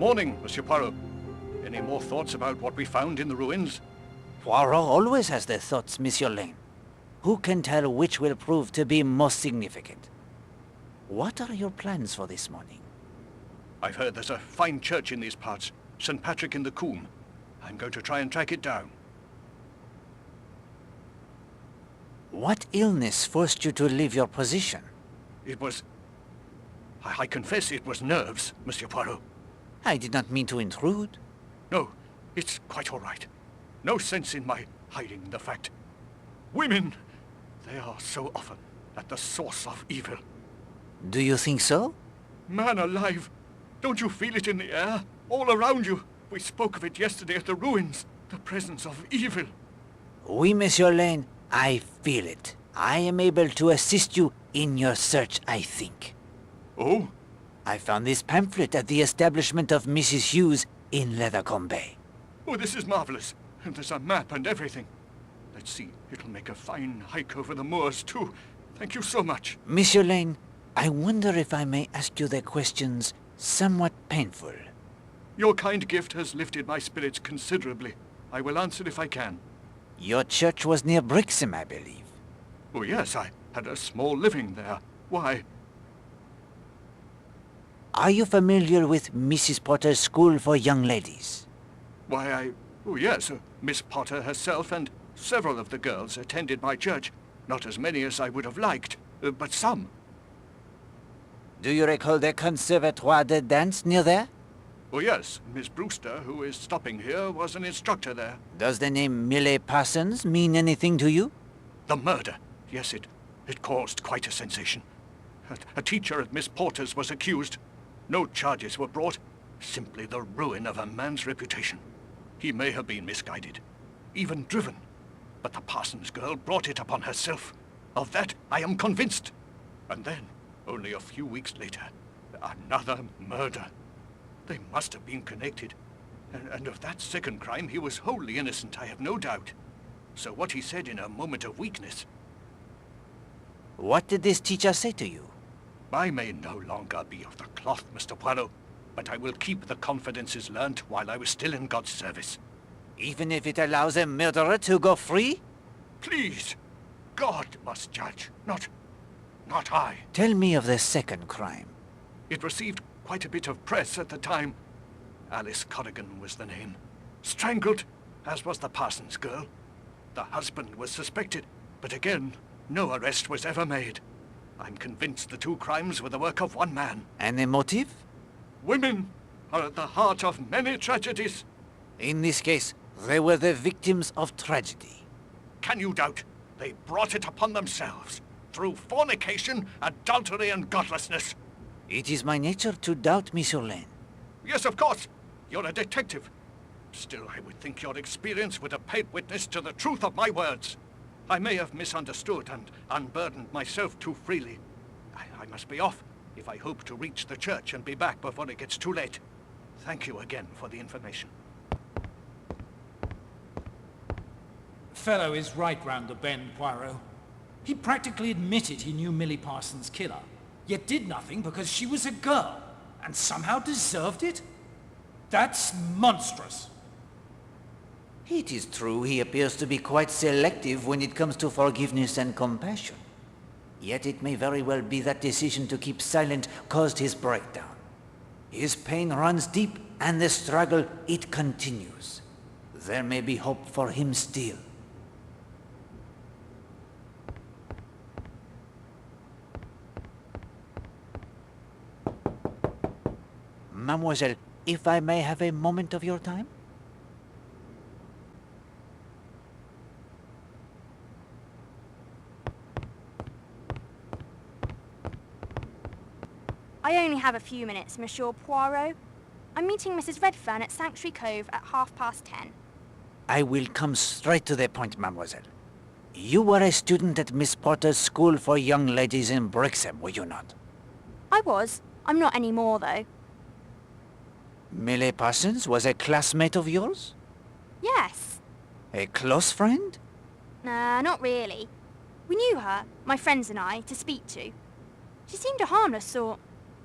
Morning, Monsieur Poirot. Any more thoughts about what we found in the ruins? Poirot always has their thoughts, Monsieur Lane. Who can tell which will prove to be most significant? What are your plans for this morning? I've heard there's a fine church in these parts, St. Patrick in the Coombe. I'm going to try and track it down. What illness forced you to leave your position? It was... I confess it was nerves, Monsieur Poirot. I did not mean to intrude. No, it's quite all right. No sense in my hiding the fact. Women, they are so often at the source of evil. Do you think so? Man alive, don't you feel it in the air? All around you. We spoke of it yesterday at the ruins. The presence of evil. Oui, Monsieur Lane, I feel it. I am able to assist you in your search, I think. Oh? I found this pamphlet at the establishment of Mrs. Hughes in Leathercombe Bay. Oh, this is marvelous. And there's a map and everything. Let's see, it'll make a fine hike over the moors, too. Thank you so much. Monsieur Lane, I wonder if I may ask you the questions somewhat painful. Your kind gift has lifted my spirits considerably. I will answer if I can. Your church was near Brixham, I believe. Oh, yes, I had a small living there. Why? Are you familiar with Mrs. Potter's School for Young Ladies? Why, oh, yes, Miss Potter herself and several of the girls attended my church. Not as many as I would have liked, but some. Do you recall the Conservatoire de Dance near there? Oh, yes, Miss Brewster, who is stopping here, was an instructor there. Does the name Millie Parsons mean anything to you? The murder. Yes, it caused quite a sensation. A teacher at Miss Porter's was accused. No charges were brought. Simply the ruin of a man's reputation. He may have been misguided, even driven. But the Parsons girl brought it upon herself. Of that, I am convinced. And then, only a few weeks later, another murder. They must have been connected. And of that second crime, he was wholly innocent, I have no doubt. So what he said in a moment of weakness... What did this teacher say to you? I may no longer be of the cloth, Mr. Poirot, but I will keep the confidences learnt while I was still in God's service. Even if it allows a murderer to go free? Please! God must judge, not I. Tell me of the second crime. It received quite a bit of press at the time. Alice Corrigan was the name. Strangled, as was the Parsons girl. The husband was suspected, but again, no arrest was ever made. I'm convinced the two crimes were the work of one man. And a motive? Women are at the heart of many tragedies. In this case, they were the victims of tragedy. Can you doubt? They brought it upon themselves, through fornication, adultery, and godlessness. It is my nature to doubt, Monsieur Lane. Yes, of course. You're a detective. Still, I would think your experience would have paid witness to the truth of my words. I may have misunderstood and unburdened myself too freely. I must be off if I hope to reach the church and be back before it gets too late. Thank you again for the information. Fellow is right round the bend, Poirot. He practically admitted he knew Millie Parsons' killer, yet did nothing because she was a girl, and somehow deserved it? That's monstrous. It is true he appears to be quite selective when it comes to forgiveness and compassion. Yet it may very well be that decision to keep silent caused his breakdown. His pain runs deep, and the struggle, it continues. There may be hope for him still. Mademoiselle, if I may have a moment of your time? I only have a few minutes, Monsieur Poirot. I'm meeting Mrs. Redfern at Sanctuary Cove at 10:30. I will come straight to the point, mademoiselle. You were a student at Miss Potter's School for Young Ladies in Brixham, were you not? I was. I'm not anymore, though. Millie Parsons was a classmate of yours? Yes. A close friend? Nah, not really. We knew her, my friends and I, to speak to. She seemed a harmless sort.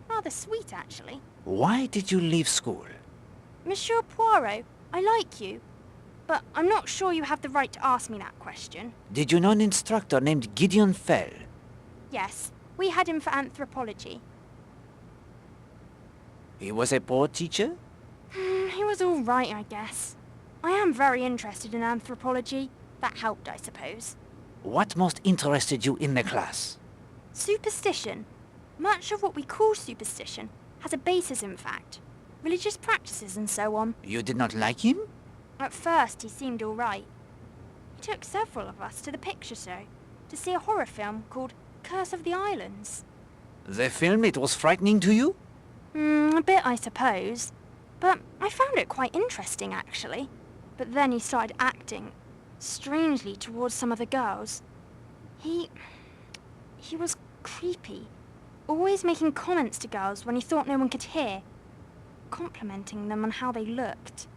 Rather sweet, actually. Why did you leave school? Monsieur Poirot, I like you, but I'm not sure you have the right to ask me that question. Did you know an instructor named Gideon Fell? Yes, we had him for anthropology. He was a poor teacher? He was all right, I guess. I am very interested in anthropology. That helped, I suppose. What most interested you in the class? Superstition. Much of what we call superstition has a basis in fact. Religious practices and so on. You did not like him? At first, he seemed all right. He took several of us to the picture show to see a horror film called Curse of the Islands. The film, it was frightening to you? A bit, I suppose. But I found it quite interesting, actually. But then he started acting strangely towards some of the girls. He was creepy. Always making comments to girls when he thought no one could hear. Complimenting them on how they looked.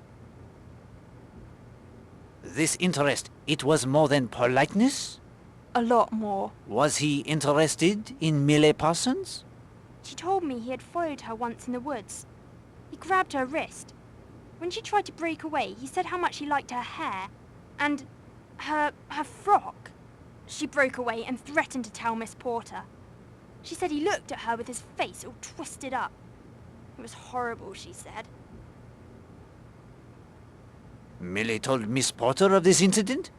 This interest, it was more than politeness? A lot more. Was he interested in Millie Parsons? She told me he had followed her once in the woods. He grabbed her wrist. When she tried to break away, he said how much he liked her hair and her frock. She broke away and threatened to tell Miss Porter. She said he looked at her with his face all twisted up. It was horrible, she said. Millie told Miss Porter of this incident?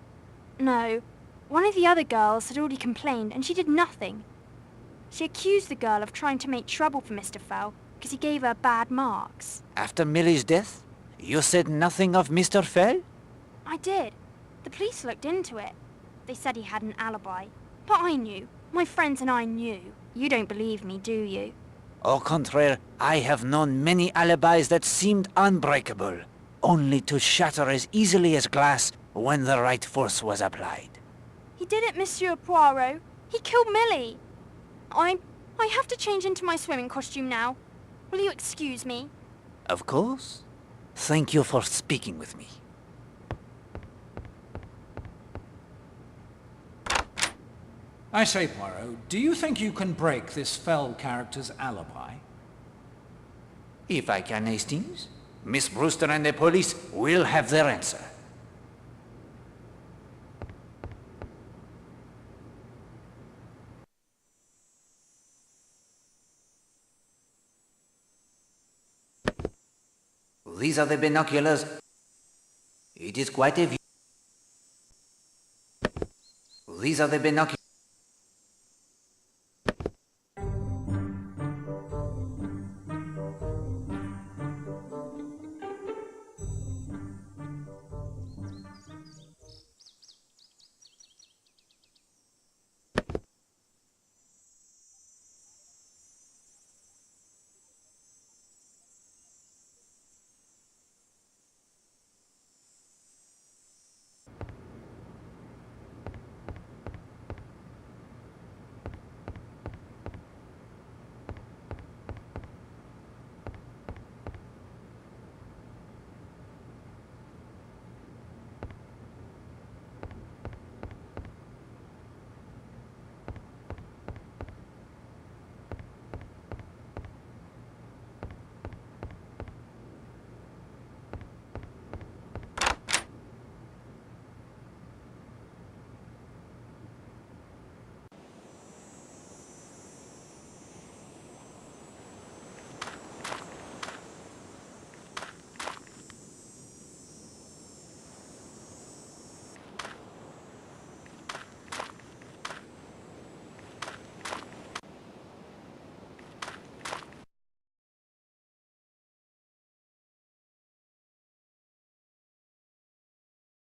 No. One of the other girls had already complained and she did nothing. She accused the girl of trying to make trouble for Mr. Fell because he gave her bad marks. After Millie's death, you said nothing of Mr. Fell? I did. The police looked into it. They said he had an alibi. But I knew. My friends and I knew. You don't believe me, do you? Au contraire, I have known many alibis that seemed unbreakable, only to shatter as easily as glass when the right force was applied. He did it, Monsieur Poirot. He killed Millie. I have to change into my swimming costume now. Will you excuse me? Of course. Thank you for speaking with me. I say, Poirot, do you think you can break this Fell character's alibi? If I can, Hastings, Miss Brewster and the police will have their answer. These are the binoculars. It is quite a view. These are the binoculars.